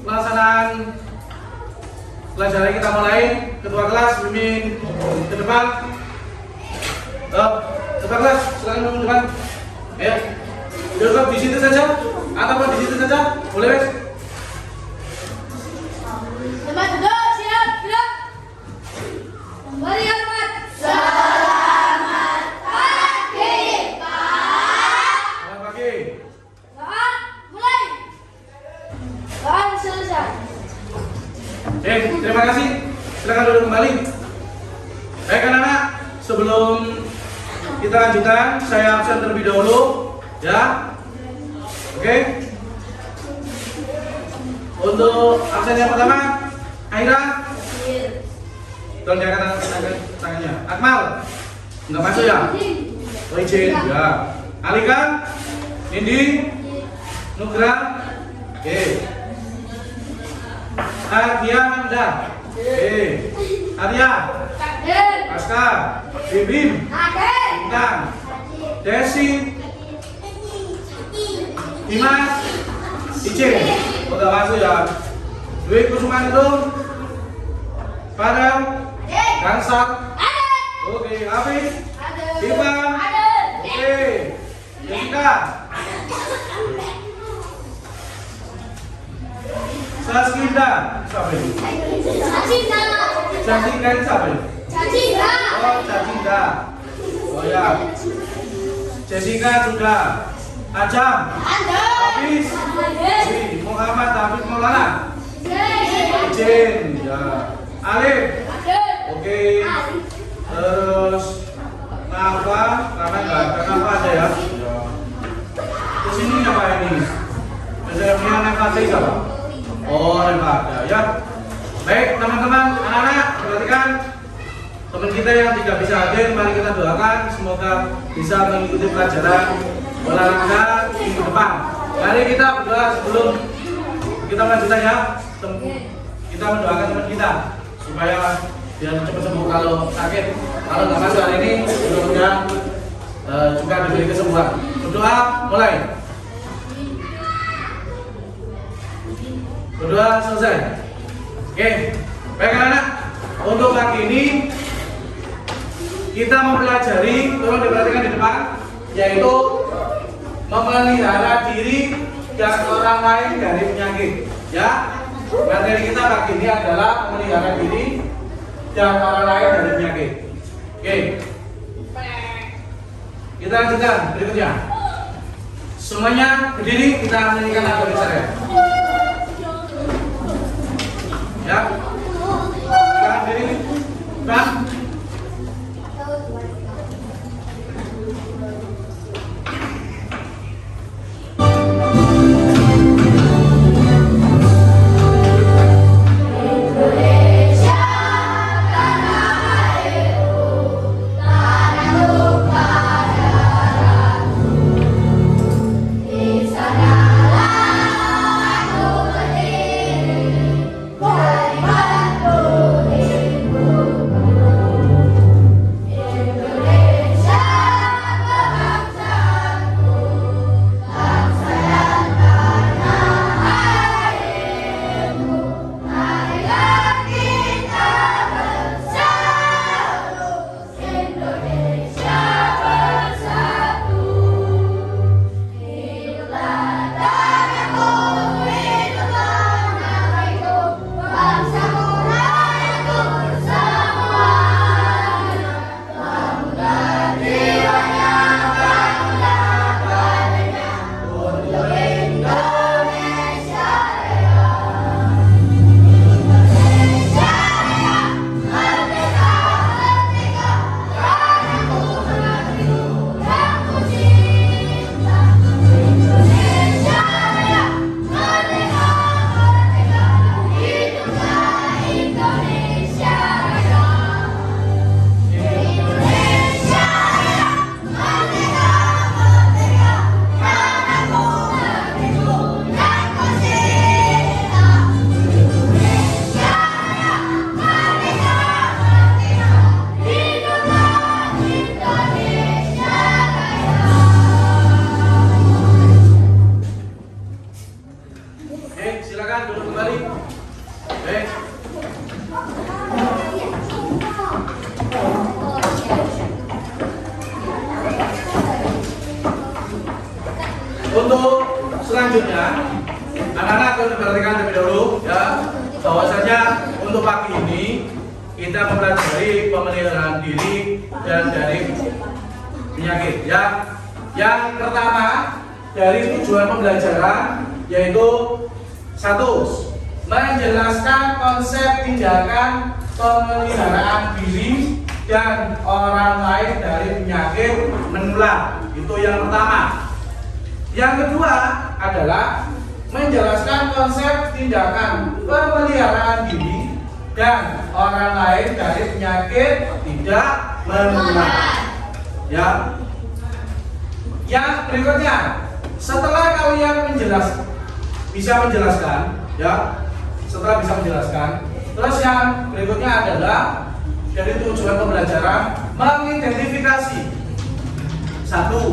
pelaksanaan pelajaran kita mulai. Ketua kelas Mimin ke depan. Ketua kelas silakan ke depan. Ya. Duduk di situ saja ataupun di situ saja, boleh Mas? Teman duduk, siap, gerak. Kembali hormat. Selamat pagi, Pak. Selamat pagi. Doa, mulai. Doa selesai. Terima kasih. Silakan duduk kembali. Baik anak-anak, sebelum kita lanjutkan, saya absen terlebih dahulu, ya. Oke. Untuk absen yang pertama, Aira. Tolong jangan tangannya. Akmal, nggak masuk ya? Oh, izin, ya. Alika, Nindi, Nugra, oke. Ardianda, oke. Arya, Aska, Bim, Intan, Desi, Dimas, Icin, udah masuk ya. Dwi Kusuman itu, Padam, Gansat, oke. Hafiz, Ivan, oke. Jessica, Saskinda, siapa ini? Saskinda ini siapa ini? Oh, Cacinda. Oh ya. Jessica juga. Ajam. Hafiz. Muhammad Hafiz Maulana. Izin. Ya. Alif. Oke. Terus Nafa, karena nggak ada Nafa aja ya. Terus ini apa ini? Misalnya Nafa aja siapa? Oh, Nafa ada ya. Baik teman-teman, anak-anak, perhatikan teman kita yang tidak bisa hadir, mari kita doakan semoga bisa mengikuti pelajaran olahraga minggu depan. Mari kita berdoa sebelum kita melanjutkan ya. Kita mendoakan teman kita supaya biar cepat sembuh kalau sakit. Kalau nggak masuk hari ini, mudah-mudahan juga diberi kesembuhan. Berdoa mulai. Berdoa selesai. Oke, baik anak-anak. Untuk pagi ini kita mempelajari, tolong diperhatikan di depan, yaitu memelihara diri dan orang lain dari penyakit. Ya, materi kita pagi ini adalah memelihara diri dan orang lain dari penyakit. Oke, kita lanjutkan berikutnya. Semuanya berdiri, kita menyanyikan lagu Indonesia. Ya, sekarang berdiri, Bang. Bye. tadi. Oke. Untuk selanjutnya, anak-anak harus diperhatikan terlebih dahulu ya, bahwasanya untuk pagi ini kita mempelajari pemeliharaan diri dan dari penyakit ya. Yang pertama dari tujuan pembelajaran yaitu satu, menjelaskan konsep tindakan pemeliharaan diri dan orang lain dari penyakit menular. Itu yang pertama. Yang kedua adalah menjelaskan konsep tindakan pemeliharaan diri dan orang lain dari penyakit tidak menular. Ya. Yang berikutnya, setelah kalian bisa menjelaskan, ya, terus yang berikutnya adalah dari tujuan pembelajaran mengidentifikasi. Satu,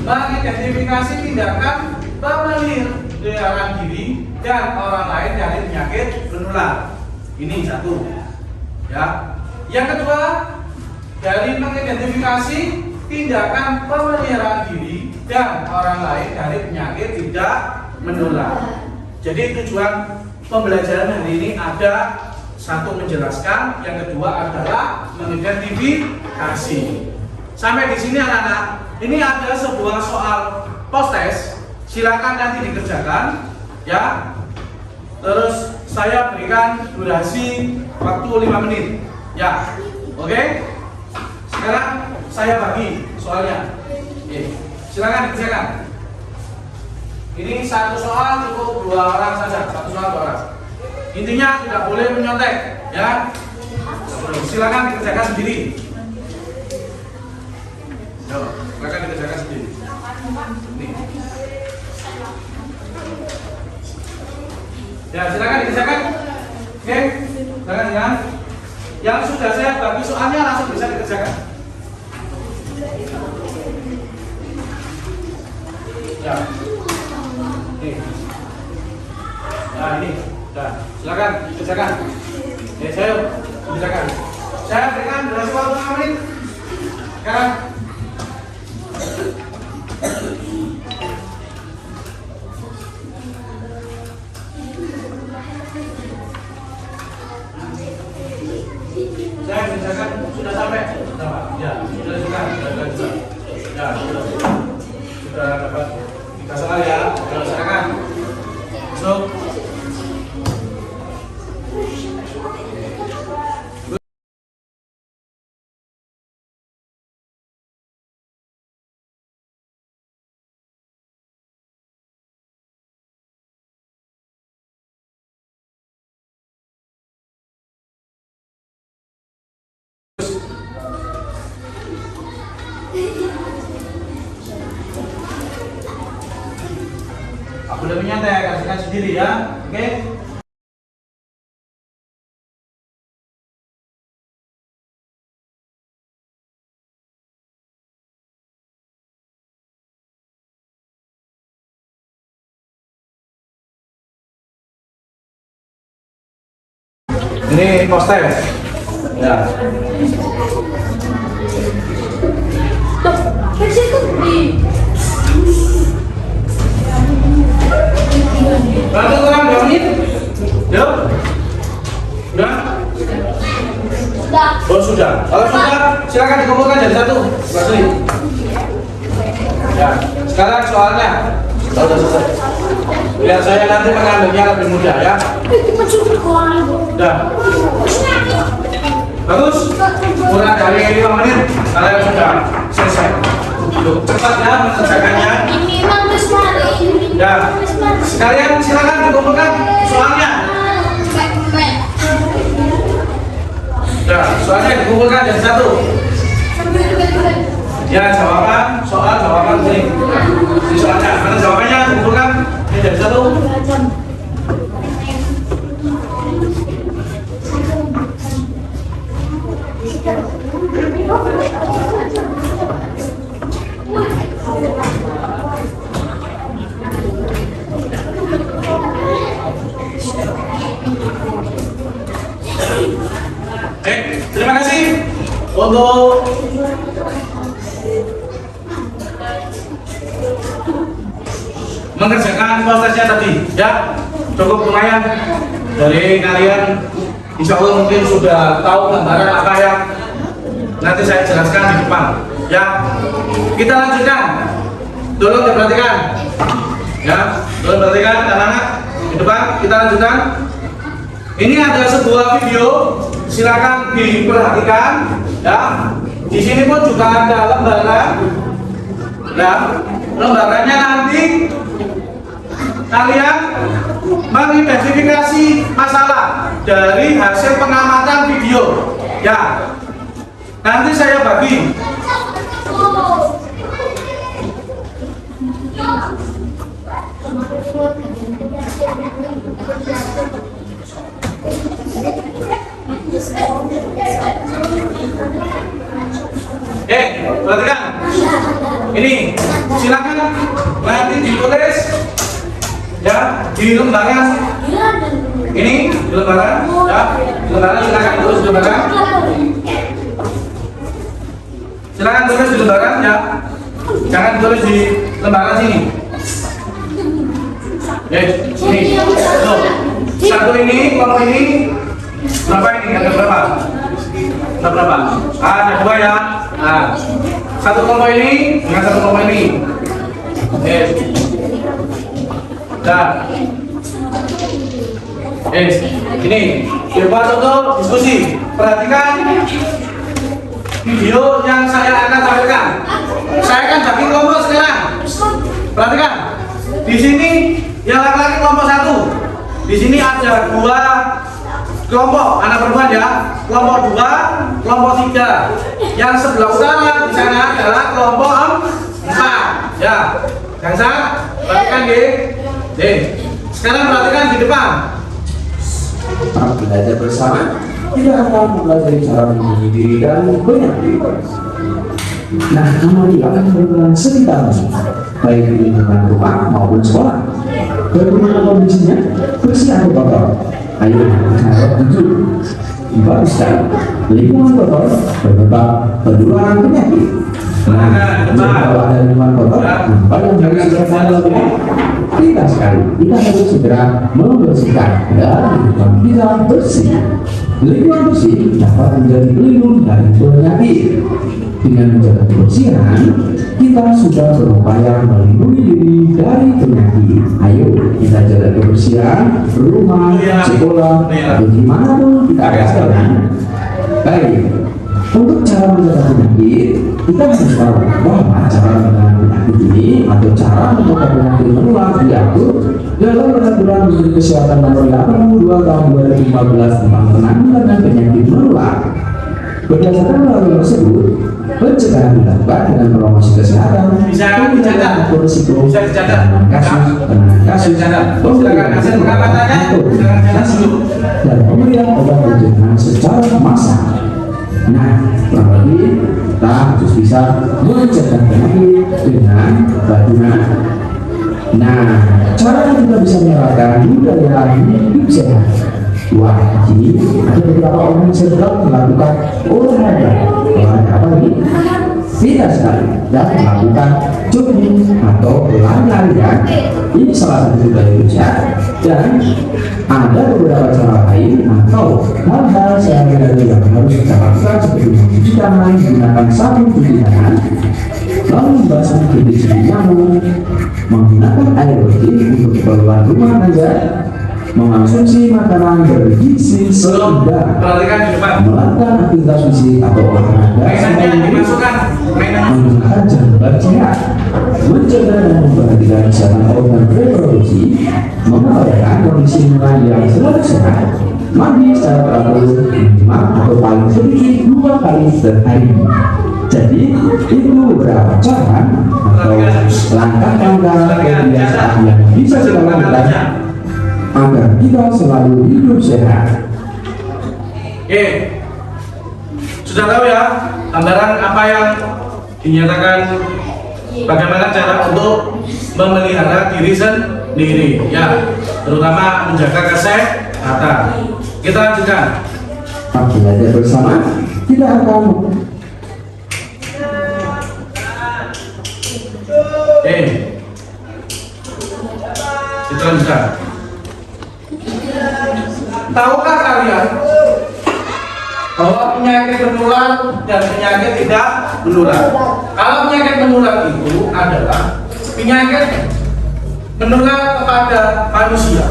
mengidentifikasi tindakan pemeliharaan diri dan orang lain dari penyakit menular. Ini satu. Ya. Yang kedua, dari mengidentifikasi tindakan pemeliharaan diri dan orang lain dari penyakit tidak menular. Jadi tujuan pembelajaran hari ini ada satu menjelaskan, yang kedua adalah mengidentifikasi. Sampai di sini anak-anak. Ini ada sebuah soal post test, silakan nanti dikerjakan ya. Terus saya berikan durasi waktu 5 menit ya. Oke. Sekarang saya bagi soalnya. Silakan dikerjakan. Ini satu soal cukup 2 orang saja, satu soal 2 orang. Intinya tidak boleh menyontek ya. Silakan dikerjakan sendiri. Silakan dikerjakan sendiri. Nih. Ya, silakan dikerjakan. Oke, silakan ya. Yang sudah saya bagi soalnya langsung bisa dikerjakan. Ya. Nih. Nah, ini. Nah, silakan dikerjakan. Saya dikerjakan. Saya berikan durasi waktu 5 menit. Sekarang saya kerjakan sudah sampai berapa? Ya, sudah juga. Ya, sudah dapat 3 soal ya. Silakan. Masuk. Aku udah menyantai, kasihkan sendiri ya, oke? Ini poster, ya. Bantu kurang 2 menit. Yuk. Sudah? Sudah. Oh sudah. Kalau sudah, silakan dikumpulkan jadi satu. Basri. Ya. Sekarang soalnya. Oh, sudah selesai. Biar saya nanti mengambilnya lebih mudah ya. Sudah. Bagus. Kurang dari 5 menit. Kalian sudah selesai. Cepat ya mengerjakannya. Ya. Sekalian silakan dikumpulkan soalnya. Ya, soalnya dikumpulkan jadi satu. Ya, jawaban, jawaban sini. Di soalnya, mana jawabannya dikumpulkan ini jadi satu. Terima kasih untuk mengerjakan prosesnya tadi ya, cukup lumayan. Dari kalian insya Allah mungkin sudah tahu gambaran apa yang nanti saya jelaskan di depan ya. Kita lanjutkan, tolong diperhatikan ya, tolong perhatikan anak-anak di depan. Kita lanjutkan. Ini ada sebuah video, silakan diperhatikan ya. Di sini pun juga ada lembaran ya. Lembarannya nanti kalian mengidentifikasi masalah dari hasil pengamatan video ya. Nanti saya bagi perhatikan ini, silakan nanti ditulis ya di lembaran ini, di lembaran ya, di lembaran silakan tulis di lembaran, silakan tulis di lembaran ya, jangan tulis di lembaran sini. Sini, tuh, satu ini, kelompok ini berapa ini? Ada berapa? Ada berapa? Ada dua ya. Nah, satu kelompok ini dengan satu kelompok ini. Nah, ini dibuat untuk diskusi. Perhatikan video yang saya akan tampilkan. Saya akan bagi kelompok sekarang. Perhatikan. Di sini yang laki-laki kelompok 1. Di sini ada 2 kelompok anak perempuan ya. Kelompok 2, kelompok 3. Yang sebelah utara di sana adalah kelompok 4. Ya. Yang saya perhatikan sekarang perhatikan di depan. Belajar bersama tidak akan mempelajari cara melindungi diri dan berinteraksi. Nah, kamu juga akan berperan sekitar baik di lingkungan rumah maupun sekolah. Bagaimana kondisinya? Bersih atau kotor? Ayo, harap jujur. Bagus sekali. Lingkungan kotor berbeda penularan penyakit. Nah, kalau ada lingkungan kotor, apa yang harus kita lakukan? Tidak sekali, kita harus segera membersihkan dan lingkungan kita bersih. Lingkungan bersih dapat menjadi pelindung dari penyakit. Dengan menjaga kebersihan, kita sudah berupaya melindungi diri dari penyakit. Ayo kita jaga kebersihan rumah, sekolah, atau dimanapun kita berada. Baik, untuk cara menjaga penyakit, kita harus tahu bahwa cara menjaga penyakit ini atau cara mencegah penyakit menular diatur dalam Peraturan Menteri Kesehatan Nomor 82 Tahun 2015 tentang penanggulangan penyakit menular. Berdasarkan peraturan tersebut, pencegahan dilakukan dengan promosi kesehatan, pencegahan risiko, penanganan kasus, dan pemberian obat pencegahan secara massal. Nah, kurang lebih kita harus bisa mencegah penyakit dengan bagaimana? Nah, cara kita bisa menerapkan budaya hidup sehat. Wah, ini ada beberapa orang yang sedang melakukan olahraga. Olahraga apa ini? Tidak sekali dan melakukan jogging atau lari-larian. Ini salah satu budaya hidup sehat. Dan ada beberapa cara lain atau hal-hal sehari-hari yang harus kita lakukan seperti mencuci tangan, menggunakan sabun cuci tangan, lalu membasuh bibir nyamuk, menggunakan air bersih untuk keperluan rumah tangga, mengonsumsi makanan bergizi seimbang, melakukan aktivitas fisik atau olahraga, menggunakan jam beristirahat, menjaga dan memperhatikan kesehatan organ reproduksi, mengabaikan kondisi imun yang selalu sehat, mandi secara teratur minimal atau paling sedikit 2 kali sehari. Jadi itu beberapa cara atau langkah-langkah kebiasaan yang bisa kita lakukan agar kita selalu hidup sehat. Oke, sudah tahu ya gambaran apa yang dinyatakan, bagaimana cara untuk memelihara diri sendiri ya, terutama menjaga kesehatan. Kita lanjutkan. Belajar bersama kita akan kita lanjutkan. Tahukah kalian bahwa penyakit menular dan penyakit tidak menular? Kalau penyakit menular itu adalah penyakit menular kepada manusia.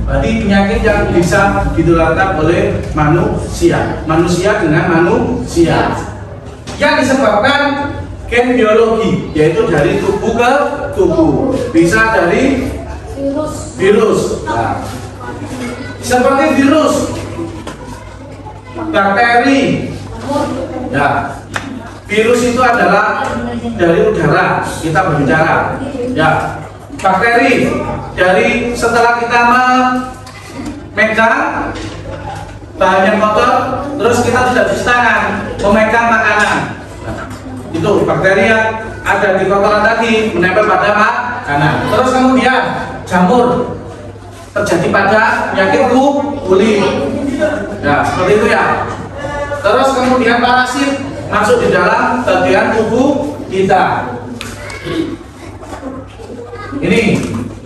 Berarti penyakit yang bisa ditularkan oleh manusia dengan manusia, yang disebabkan gen biologi, yaitu dari tubuh ke tubuh, bisa dari virus. Nah, seperti virus, bakteri. Ya, virus itu adalah dari udara, kita berbicara. Ya, bakteri dari setelah kita memegang bahan yang kotor, terus kita tidak cuci tangan, memegang makanan. Nah, itu bakteri yang ada di kotoran tadi menempel pada makanan. Terus kemudian jamur terjadi pada penyakit kulit. Ya, seperti itu ya. Terus kemudian parasit masuk di dalam bagian tubuh kita. Ini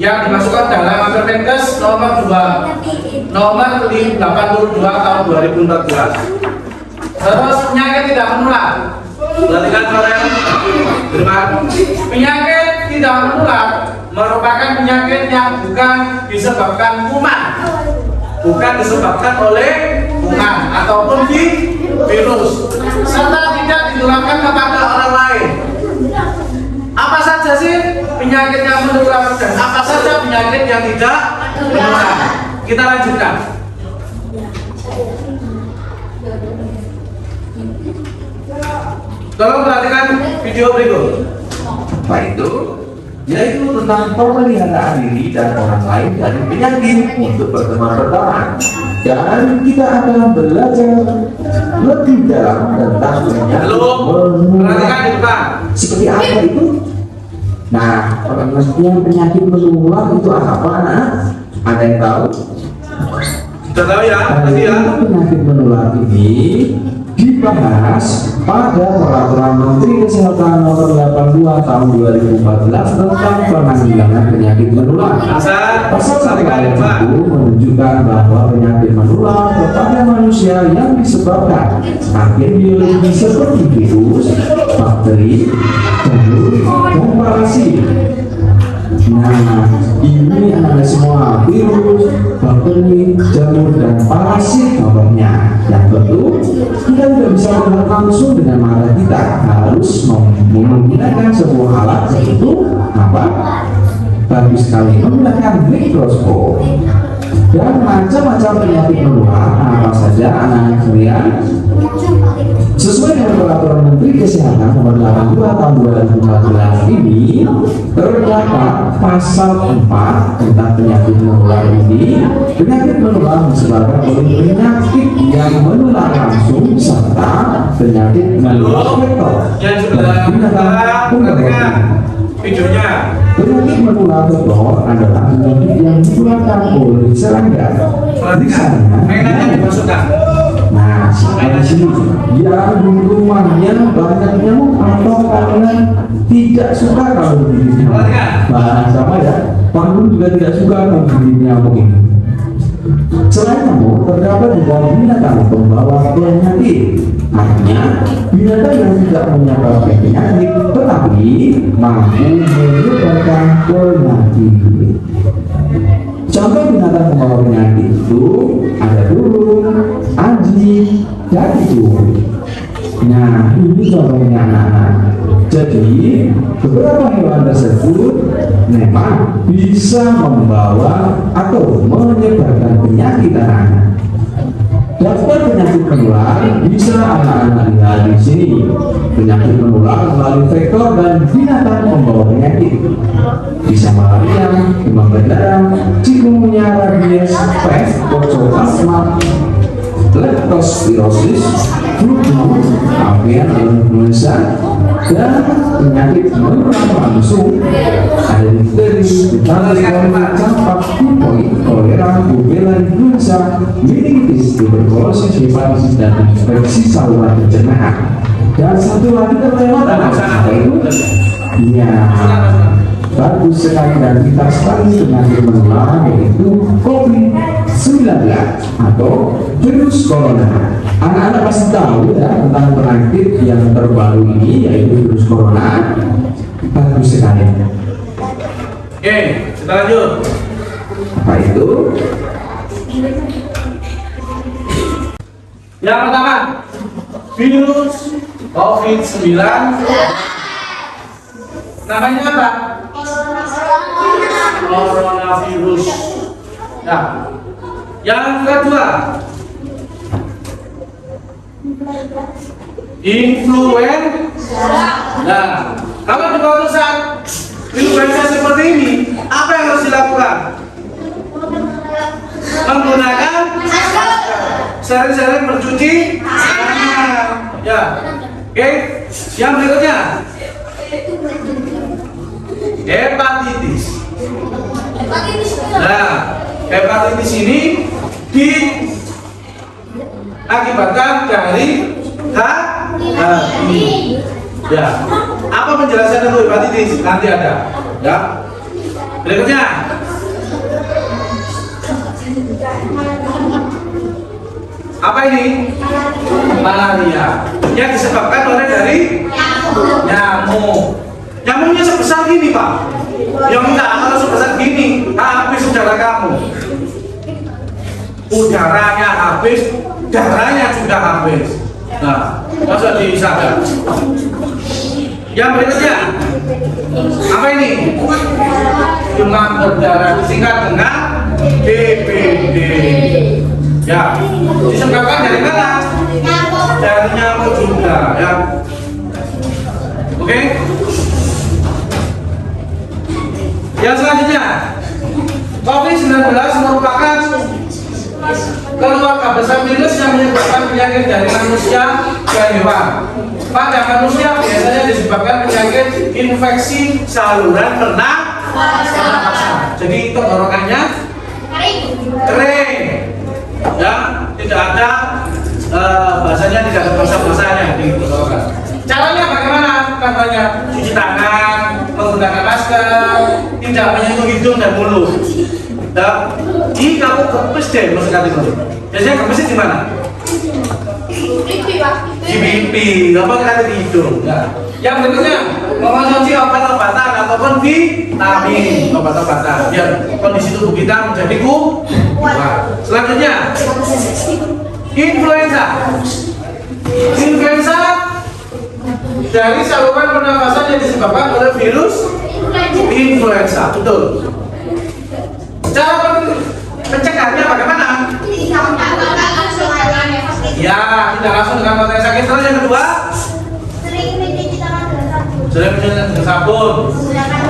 yang dimasukkan dalam Permenkes nomor 82 tahun 2014. Terus penyakit tidak menular. Perhatikan kalian. Penyakit tidak menular merupakan penyakit yang bukan disebabkan kuman, bukan disebabkan oleh kuman ataupun virus, serta tidak ditularkan kepada orang lain. Apa saja sih penyakit yang menular dan apa saja penyakit yang tidak menular? Kita lanjutkan. Tolong perhatikan video berikut. apa itu? Yaitu tentang pemeliharaan diri dan orang lain dari penyakit untuk pertemuan pertama. Dan kita akan belajar lebih dalam tentang penyakit menular. Seperti apa itu? Nah, pengertian penyakit menular itu apa, anak? Ada yang tahu? Sudah tahu ya? Tadi ya. Penyakit menular ini dibahas pada Peraturan Menteri Kesehatan Nomor 82 Tahun 2014 tentang penanggulangan penyakit menular. Pasal 1 ayat 1 menunjukkan bahwa penyakit menular kepada manusia yang disebabkan agen biologi seperti virus, bakteri, jamur, dan parasit. Nah, ini ada semua virus, bakteri, jamur, dan parasit contohnya. Yang tentu kita tidak bisa melihat langsung dengan mata kita, harus menggunakan sebuah alat, yaitu apa? Bagus sekali menggunakan mikroskop. Dan macam-macam penyakit menular apa saja anak-anak sekalian? Sesuai dengan Peraturan Menteri Kesehatan Nomor 82 Tahun 2014 ini terdapat pasal 4 tentang penyakit menular ini. Penyakit menular disebabkan oleh penyakit yang menular langsung serta penyakit menular vektor. Yang sudah perhatikan videonya. Penyakit menular vektor adalah penyakit yang ditularkan oleh serangga. Perhatikan, mainannya dimasukkan. Nah, di sini yang di rumahnya banyak nyamuk atau kalian tidak suka kalau begini nyamuk. Bahasa apa ya? Pandu juga tidak suka kalau begini nyamuk ini. Selain nyamuk, terdapat juga binatang pembawa penyakit. Artinya, binatang yang tidak menyebabkan penyakit, tetapi mampu menyebabkan penyakit. Contoh binatang pembawa penyakit itu ada burung, anjing, dan tikus. Nah, ini contohnya anak-anak. Jadi, beberapa hewan tersebut memang bisa membawa atau menyebarkan penyakit anak-anak. Daftar penyakit menular bisa anak-anak lihat di sini. Penyakit menular melalui vektor dan binatang membawa penyakit. Bisa malaria, demam berdarah, chikungunya, rabies, pes, toxoplasma, leptospirosis, flu, avian influenza, ada penyakit menular langsung, ada difteri, diphtheria, campak, tifoid, kolera, rubella, influenza, meningitis, tuberkulosis, hepatitis, dan infeksi saluran pencernaan. Dan satu lagi terlewat apa itu? Ya, bagus sekali dan kita sekali penyakit menular yaitu COVID-19 atau virus corona. Anak-anak pasti tahu ya tentang penyakit yang terbaru ini yaitu virus corona. Bagus sekali. Oke, kita lanjut. Apa itu? Yang pertama, virus COVID-19. Namanya apa? Coronavirus. Nah, yang kedua, influenza. Nah, kalau di suatu saat influenza seperti ini, apa yang harus dilakukan? Menggunakan sering-sering mencuci tangan. Ya, oke. Yang berikutnya, hepatitis. Nah, hepatitis ini diakibatkan dari HIV. Ya, apa penjelasan untuk hepatitis? Nanti ada. Ya. Berikutnya, apa ini? Malaria. Yang disebabkan oleh dari nyamuk. Nyamuknya sebesar gini, Pak. Yang enggak, kalau sebesar gini, habis udara kamu. Udaranya habis, darahnya juga habis. Nah, masa disadar. Yang berikutnya, apa ini? Demam berdarah disingkat dengan DBD. Ya, disebabkan dari mana? Dari nyamuk juga, ya. Oke. Yang selanjutnya, COVID-19 merupakan keluarga besar virus yang menyebabkan penyakit dari manusia ke hewan. Pada manusia biasanya disebabkan penyakit infeksi saluran pernafasan. Jadi tenggorokannya kering, ya, tidak ada bahasanya, tidak ada bahasa-bahasanya di tenggorokan. Caranya bagaimana? Contohnya cuci tangan, menggunakan masker, tidak menyentuh hidung dan mulut. Dan ini kamu kempes deh, maksudnya itu. Biasanya kempesnya di mana? Di pipi, apa kata di hidung. Ya. Yang berikutnya, mengonsumsi obat-obatan ataupun vitamin, obat-obatan biar kondisi tubuh kita menjadi kuat. Selanjutnya, influenza. Influenza dari saluran pernafasan yang disebabkan oleh virus influenza. Betul. Cara mencegahnya bagaimana? Ya, tidak langsung dengan kontak sakit. Terus yang kedua, sering mencuci tangan dengan sabun.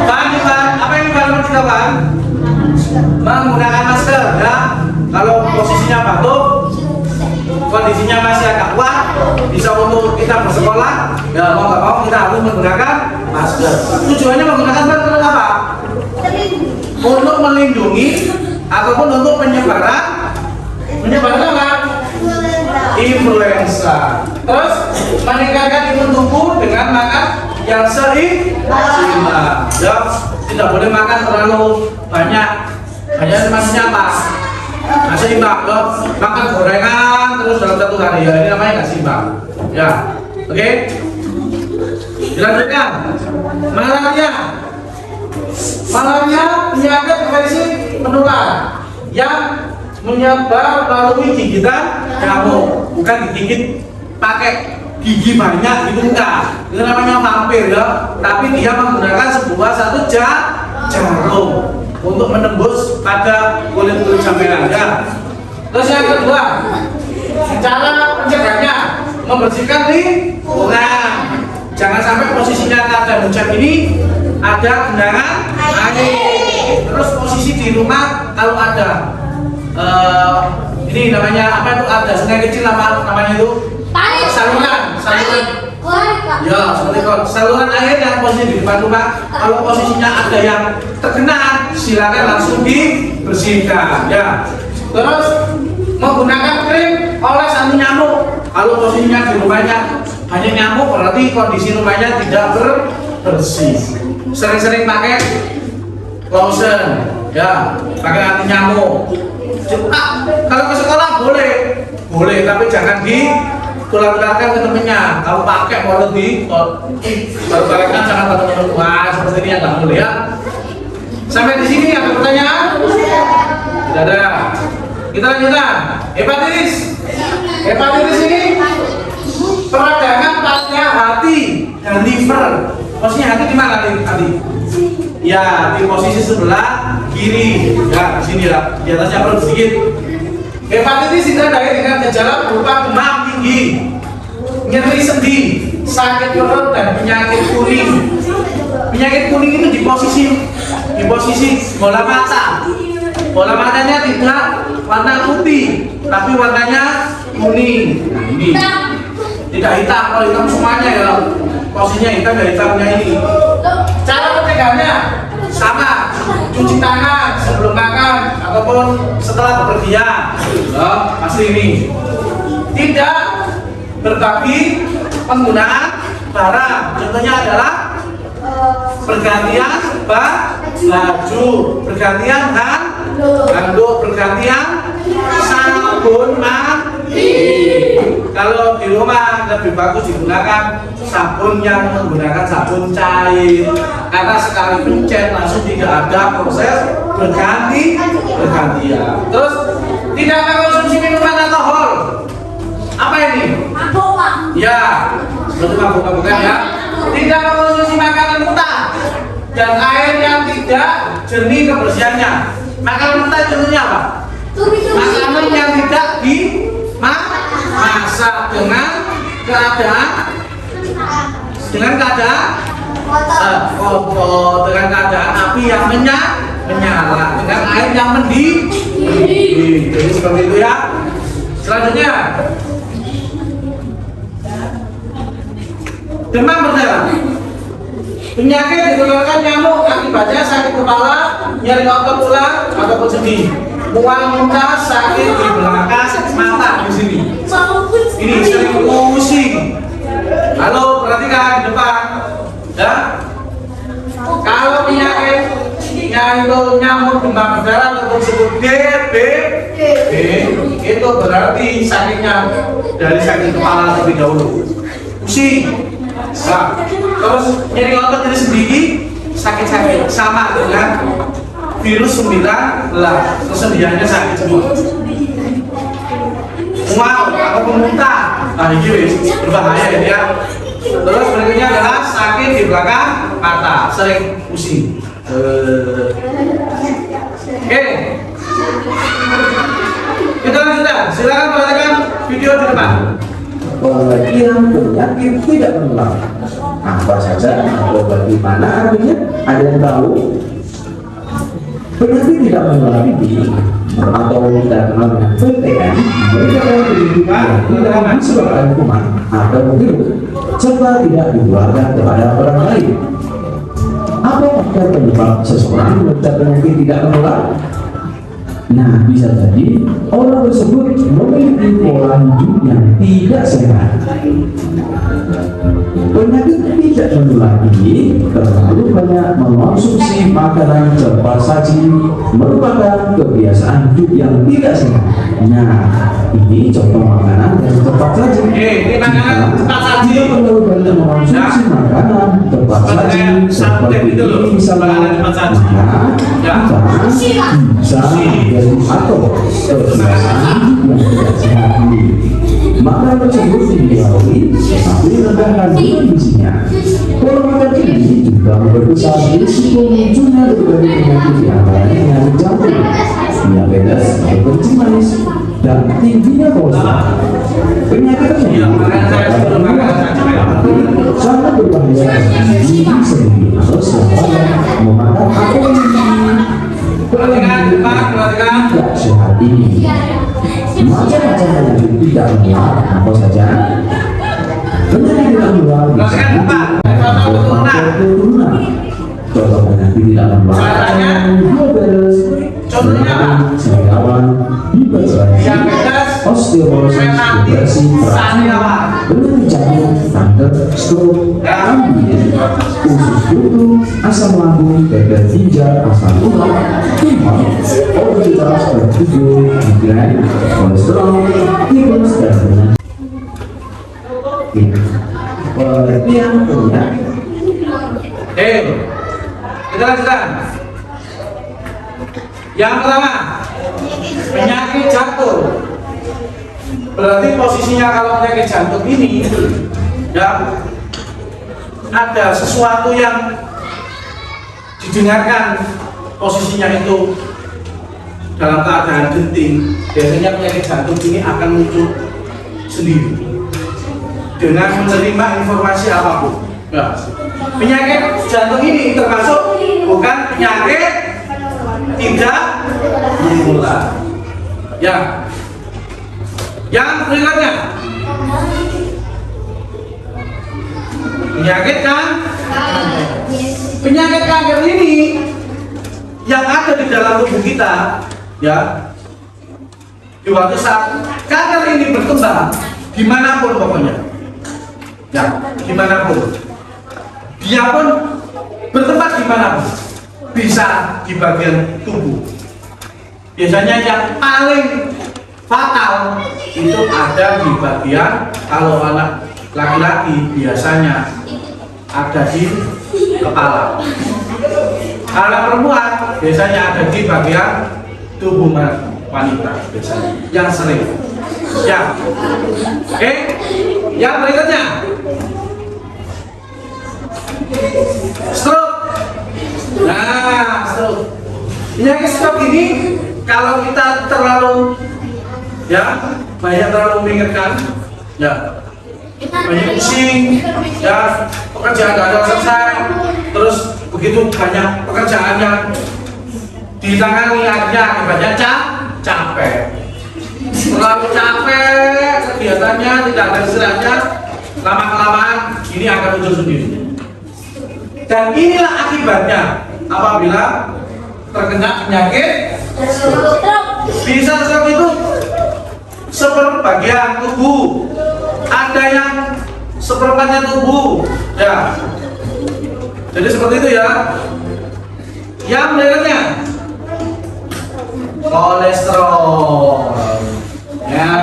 Apa yang kita lakukan? Menggunakan masker, ya. Kalau posisinya batuk, kondisinya masih agak kuat, bisa untuk kita bersekolah, ya mau nggak mau kita harus menggunakan masker. Tujuannya menggunakan masker apa? Untuk melindungi ataupun untuk penyebaran apa? Influenza. Terus meningkatkan imun tubuh dengan makan yang seimbang. Ya, tidak boleh makan terlalu banyak. Hanya maksudnya apa? Nah, seimbang. Ya. Makan gorengan terus dalam satu hari, ya ini namanya nggak seimbang. Ya, oke. Dilanjutkan. Malaria penyakit infeksi menular yang menyebar melalui gigitan nyamuk, bukan digigit pakai gigi banyak gitu, enggak. Itu namanya vampir, ya. Tapi dia menggunakan satu jarum untuk menembus pada kulit sampean, ya. Terus yang kedua, cara mencegahnya membersihkan lingkungan. Jangan sampai posisinya keadaan hujan ini ada genangan air. Terus posisi di rumah kalau ada ini namanya apa itu, ada sungai kecil namanya itu saluran Ya, seperti kalau saluran air yang posisi di depan rumah, kalau posisinya ada yang terkena, silakan langsung dibersihkan. Ya. Terus menggunakan krim oles anti nyamuk. Kalau posisinya di rumahnya hanya nyamuk, berarti kondisi rumahnya tidak bersih. Sering-sering pakai lotion, ya, pakai anti nyamuk. Kalau ke sekolah boleh, tapi jangan tular-tularkan ke temennya. Kalau pakai boleh tular-tularkan jangan ke temen. Wah, seperti ini ya nggak boleh ya. Sampai di sini ada pertanyaan? Tidak ada. Kita lanjutkan. Hepatitis ini peradangan pada hati dan liver. Posisinya hati di mana hati? Ya, di posisi sebelah kiri. Ya, di sini ya. Di atasnya perut sedikit. Hepatitis ditandai dengan gejala berupa demam tinggi, nyeri sendi, sakit perut dan penyakit kuning. Penyakit kuning itu di posisi bola mata. Bola matanya tidak warna putih, tapi warnanya kuning. Nah, ini tidak hitam. Kalau hitam semuanya ya, posisinya hitam ya hitamnya ini. Cara pencegahannya sama, cuci tangan sebelum makan ataupun setelah bepergian. Pasti ini. Tidak berbagi penggunaan barang. Contohnya adalah pergantian baju, pergantian handuk, pergantian sabun mandi. Kalau di rumah lebih bagus digunakan sabun yang menggunakan sabun cair, karena sekali pencet langsung tidak ada proses bergantian. Terus tidak mengkonsumsi minuman alkohol. Apa ini? Ya, berarti mabuk bukan ya. Tidak mengkonsumsi makanan mentah dan air yang tidak jernih kebersihannya. Makanan mentah contohnya apa? Makanan yang tidak dimasak dengan keadaan kotor, dengan keadaan api yang menyala, dengan air yang mendidih. Jadi seperti itu ya. Selanjutnya, demam berdarah. Penyakit ditularkan nyamuk, akibatnya sakit kepala, nyeri otot tulang ataupun sendi, mual muntah, sakit di belakang mata di sini. Ini sering pusing. Halo, perhatikan di depan. Ya. Kalau penyakitnya itu nyamuk demam berdarah ataupun disebut DBD, itu berarti sakitnya dari sakit kepala terlebih dahulu. Pusing. Nah, terus nyeri otot diri sendiri, sakit-sakit sama dengan virus 19, kesendiannya sakit semua. Mual ataupun muntah, nah ini berbahaya ya. Terus berikutnya adalah sakit di belakang mata, sering pusing. Oke, kita lanjutkan. Silakan perhatikan video di depan. Pengertian penyakit tidak menular apa saja atau bagaimana artinya, ada yang tahu? Penyakit tidak menular ini atau kita kenal dengan PTM merupakan pendidikan yang tidak disebabkan kuman atau virus serta tidak ditularkan kepada orang lain. Apa faktor penyebab seseorang menderita penyakit tidak menular? Nah, bisa jadi orang tersebut memiliki pola hidup yang tidak sehat. Penyakit tidak menular ini terlalu banyak mengonsumsi makanan cepat saji, merupakan kebiasaan hidup yang tidak sehat. Nah, ini contoh makanan yang cepat saji. Ini makanan cepat saji. Jika terlalu banyak mengonsumsi makanan cepat saji seperti ini misalnya, maka bisa atau kebiasaan yang tidak sehat ini. Makanan tersebut dihilangkan tetapi rendah kandungan gizinya. Pola makan ini juga memperbesar risiko munculnya berbagai penyakit di antaranya penyakit jantung, diabetes, hipertensi manis, dan tingginya kolesterol. Penyakit ini sangat berbahaya bagi diri sendiri atau siapa yang memakan atau tidak sehat ini. Macam-macam penyakit tidak menular apa saja? Penyakit tidak menular bisa keturunan. Contoh penyakit tidak menular diabetes, sariawan, hipertensi, osteoporosis, depresi, penyakit jantung, kanker, stroke, ambien, usus buntu, asam lambung, gagal ginjal, asam urat, tumor, obesitas, berat tubuh, migrain, kolesterol, tipes, dan penyakit. Pengertian penyakit. Kita lanjutkan. Yang pertama, penyakit jantung. Berarti posisinya kalau penyakit jantung ini ya ada sesuatu yang didengarkan posisinya itu dalam keadaan genting. Biasanya penyakit jantung ini akan muncul sendiri dengan menerima informasi apapun. Ya. Penyakit jantung ini termasuk bukan penyakit tidak menular. Ya. Yang berikutnya, penyakit penyakit kanker ini yang ada di dalam tubuh kita, ya. Di waktu saat kanker ini berkembang, dimanapun pokoknya, ya, dimanapun. Dia pun bertempat di mana pun, bisa di bagian tubuh. Biasanya yang paling fatal itu ada di bagian, kalau anak laki-laki biasanya ada di kepala. Kalau perempuan biasanya ada di bagian tubuh wanita biasanya yang sering. Ya, oke. Yang berikutnya, stroke. Nah, stroke. Penyakit stroke ini kalau kita terlalu banyak memikirkan, banyak pusing, pekerjaan gak ada selesai, terus begitu banyak pekerjaan yang ditangani, akhirnya akibatnya capek. Terlalu capek kegiatannya, tidak ada istirahatnya, lama-kelamaan ini akan muncul sendiri. Dan inilah akibatnya apabila terkena penyakit stroke. Bisa stroke itu seperbagian tubuh, ada yang seperempatnya tubuh, ya. Jadi seperti itu ya. Yang berikutnya, kolesterol. Ya,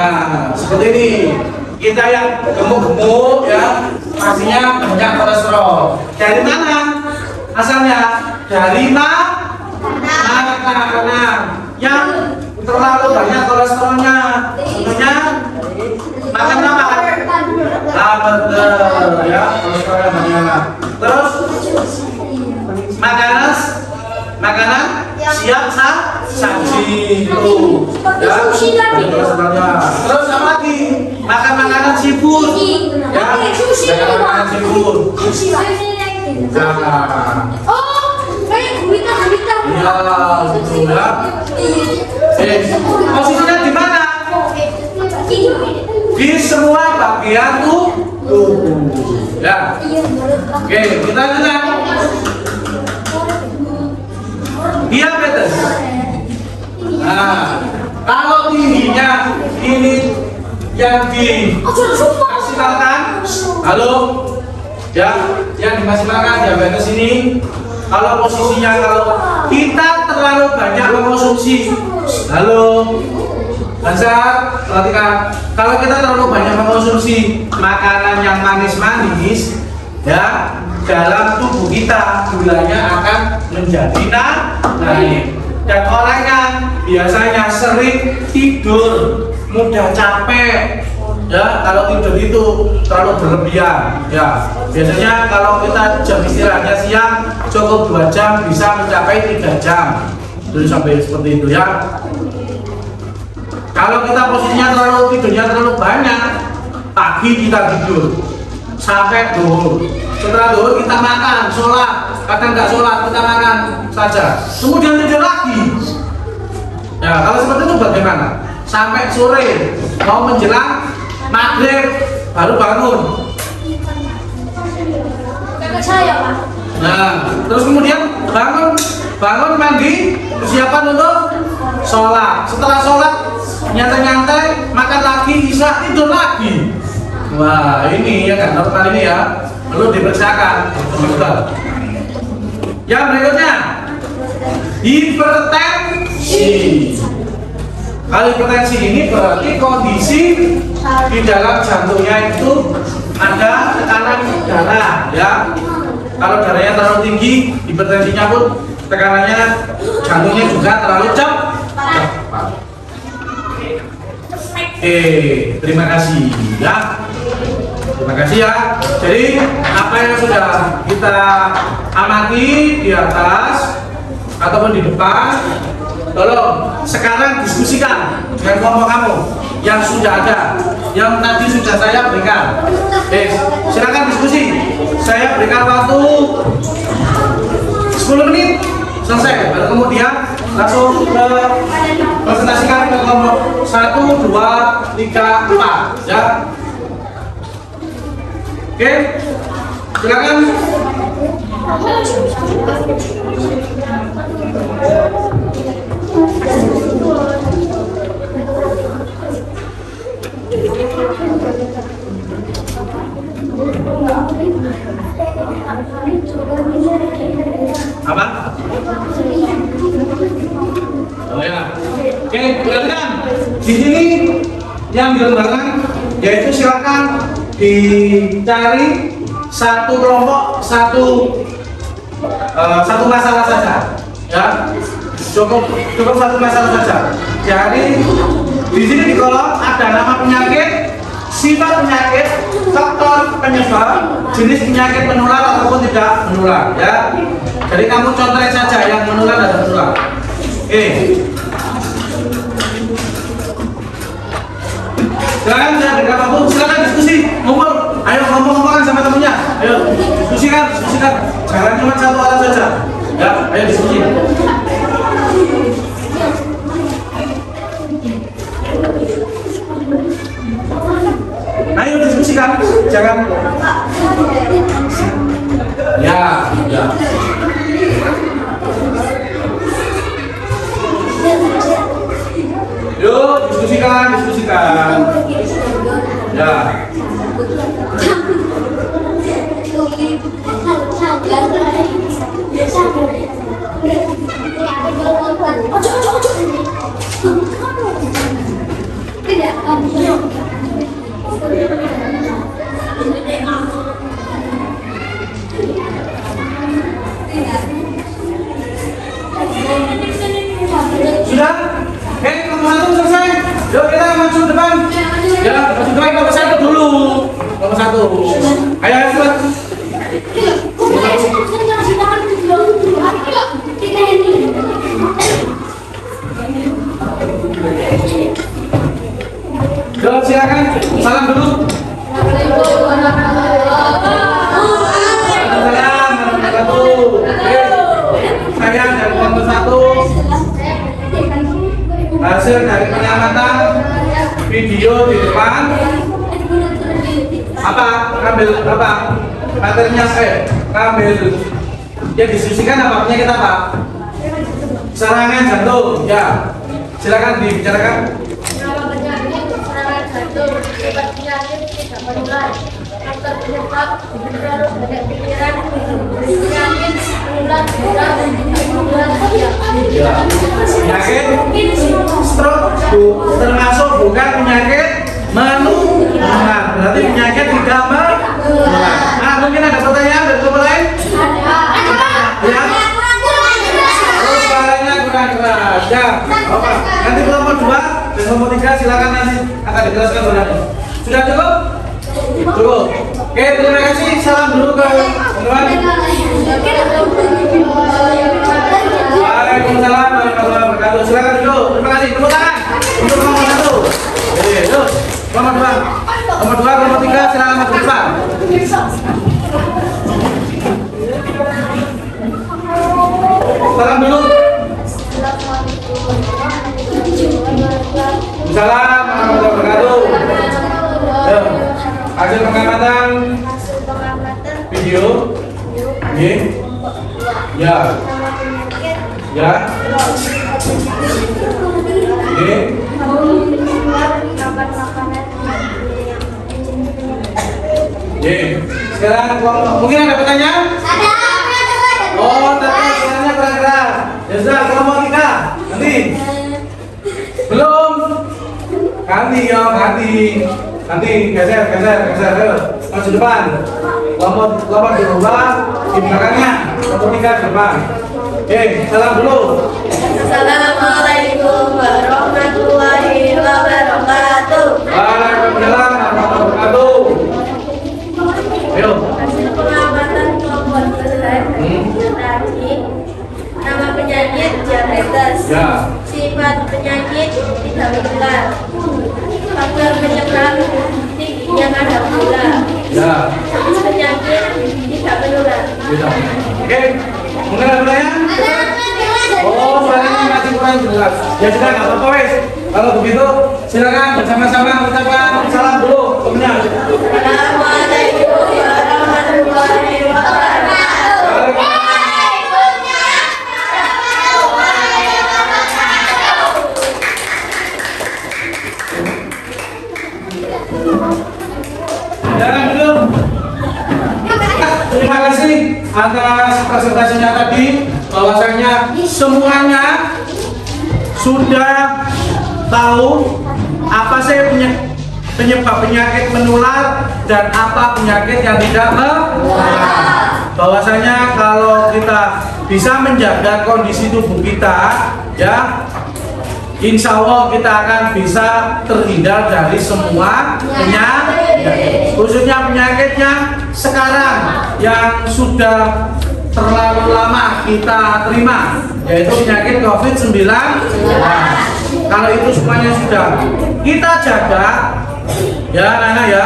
seperti ini. Kita yang gemuk-gemuk, ya, pastinya banyak kolesterol. Dari mana asalnya? Dari makanan yang terlalu banyak kolesterolnya. Contohnya makan apa? Betul, ya, kolesterolnya banyak. Terus makanan siap saji itu, ya, kolesterolnya. Terus apa lagi? Makan makanan seafood, ya, makanan seafood. Iya, betul ya. Posisinya di mana? Di semua bagian tubuh. Ya. Oke, kita lanjutkan. Diabetes. Nah, kalau tingginya ini yang dimaksimalkan, halo, ya, yang dimaksimalkan diabetes ini. Kalau posisinya, kalau kita terlalu banyak mengkonsumsi, halo, Hansar, perhatikan, kalau kita terlalu banyak mengkonsumsi makanan yang manis-manis, ya, dalam tubuh kita gulanya akan menjadi naik. Dan orang yang biasanya sering tidur, mudah capek, ya, kalau tidur itu terlalu berlebihan, ya. Biasanya kalau kita jam istirahatnya siang cukup 2 jam, bisa mencapai 3 jam. Jadi sampai seperti itu, ya. Kalau kita posisinya tidurnya terlalu banyak, pagi kita tidur sampai zuhur. Setelah zuhur kita makan, sholat, kadang nggak sholat, kita makan saja. Kemudian tidur lagi. Ya, kalau seperti itu bagaimana? Sampai sore, mau menjelang maghrib baru bangun. Saya, Pak. Nah, terus kemudian bangun mandi, persiapan untuk sholat. Setelah sholat, nyantai-nyantai, makan lagi, isya, tidur lagi. Wah, ini ya kan, normal ini ya, perlu dipersiapkan. Yang berikutnya, hipertensi. Kalau hipertensi ini berarti kondisi di dalam jantungnya itu ada tekanan darah, ya. Kalau darahnya terlalu tinggi, hipertensinya pun tekanannya jantungnya juga terlalu cepat. Terima kasih ya. Terima kasih ya. Jadi apa yang sudah kita amati di atas ataupun di depan, tolong sekarang diskusikan dengan kelompok kamu yang sudah ada, yang tadi sudah saya berikan. Silakan diskusi. Saya berikan waktu 10 menit selesai. Baru kemudian langsung ke presentasikan ke kelompok 1, 2, 3, 4 ya. Oke, silakan. Apa? Oh ya. Oke, perhatikan. Di sini yang dilembarkan yaitu silakan dicari satu kelompok satu masalah saja. Ya. Cukup satu masalah saja. Jadi di sini di kolom ada nama penyakit, sifat penyakit, faktor penyebab, jenis penyakit menular ataupun tidak menular ya. Jadi kamu contohin saja yang menular dan menular. Silakan saya berikan waktu, silakan diskusi, ngumpul, ayo ngomong-ngomongkan sama temennya, ayo diskusikan. Jangan cuma satu orang saja. Ya, ayo diskusi. Ayo diskusikan, jangan. Ya. Yuk, diskusikan. Ya. Sudah? Kelompok 1 selesai. Yuk kita maju depan. Ya, maju depan kelompok 1 dulu. Kelompok 1. Ayo cepat. Yuk silakan. Salam dulu. Saya dari kelompok 1. Hasil dari pengamatan video di depan apa? Ambil apa? Materinya ambil yang diskusikan apa? Penyakit apa? Serangan jantung ya. Silakan dibicarakan. Serangan jantung, sifat penyakit tidak menular, faktor penyebab, banyak pikiran, penyakit menular berat dan menular Ya. Penyakit stroke termasuk bukan penyakit menular. Berarti penyakit tidak menular. Mungkin ada pertanyaan dari kelompok lain? Ya. Oh, suaranya kurang keras. Ya. Oke. Nanti kelompok 2 dan kelompok 3 silakan nanti akan dijelaskan suaranya. Sudah cukup? Cukup. Oke, terima kasih. Salam dulu ke teman-teman. Waalaikumsalam warahmatullahi wabarakatuh. Silakan duduk. Terima kasih. Tepuk tangan untuk kelompok 1. Yuk. Kelompok 2. Kelompok 2, kelompok 3 silakan maju ke depan. Salam dulu. Salam warahmatullahi wabarakatuh. Hasil pengamatan video Ya. Ya. Oke. Oke. Sekarang mungkin ada pertanyaan? Oh, tapi suaranya kurang keras. Ya, kelompok 3. Nanti. Belum. Ganti ya, ganti. Nanti geser. Ayo, maju depan. Kelompok di bawah, di belakangnya. Kelompok 3 di depan. Oke, salam dulu. Assalamualaikum warahmatullahi wabarakatuh. Waalaikumsalam warahmatullahi wabarakatuh. Ayo. Hasil pengamatan kelompok tadi, nama penyakit diabetes, Ya. sifat penyakit tidak menular, faktor penyebab tingginya kadar gula, Ya. jenis penyakit tidak menular. Bisa. Oke. Mungkin ada pertanyaan? Oh, suaranya masih kurang jelas. Ya sudah, nggak apa-apa wes. Kalau begitu, silakan bersama-sama ucapkan salam dulu. Temennya. Assalamualaikum warahmatullahi wabarakatuh. Jangan dulu. Terima kasih atas presentasinya tadi. Bahwasanya semuanya sudah tahu apa sih penyebab penyakit menular dan apa penyakit yang tidak menular. Bahwasanya kalau kita bisa menjaga kondisi tubuh kita, ya, insya Allah kita akan bisa terhindar dari semua penyakit, khususnya penyakitnya sekarang yang sudah terlalu lama kita terima, yaitu penyakit COVID-19. Kalau itu semuanya sudah kita jaga, ya anak-anak ya,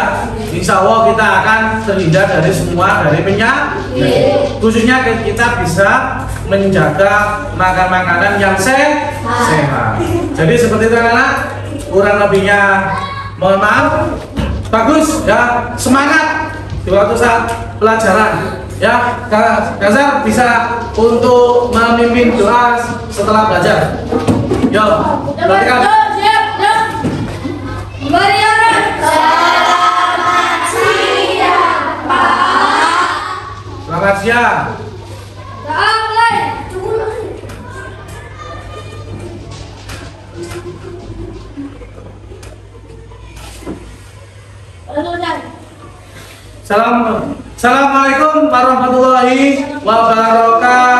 insya Allah kita akan terhindar dari semua penyakit. Khususnya kita bisa menjaga makan makanan yang sehat. Jadi seperti itu anak-anak, kurang lebihnya mohon maaf. Bagus ya, semangat di waktu saat pelajaran. Ya, Gazar bisa untuk memimpin doa setelah belajar. Yo, perhatikan. Selamat siang. Assalamualaikum warahmatullahi wabarakatuh.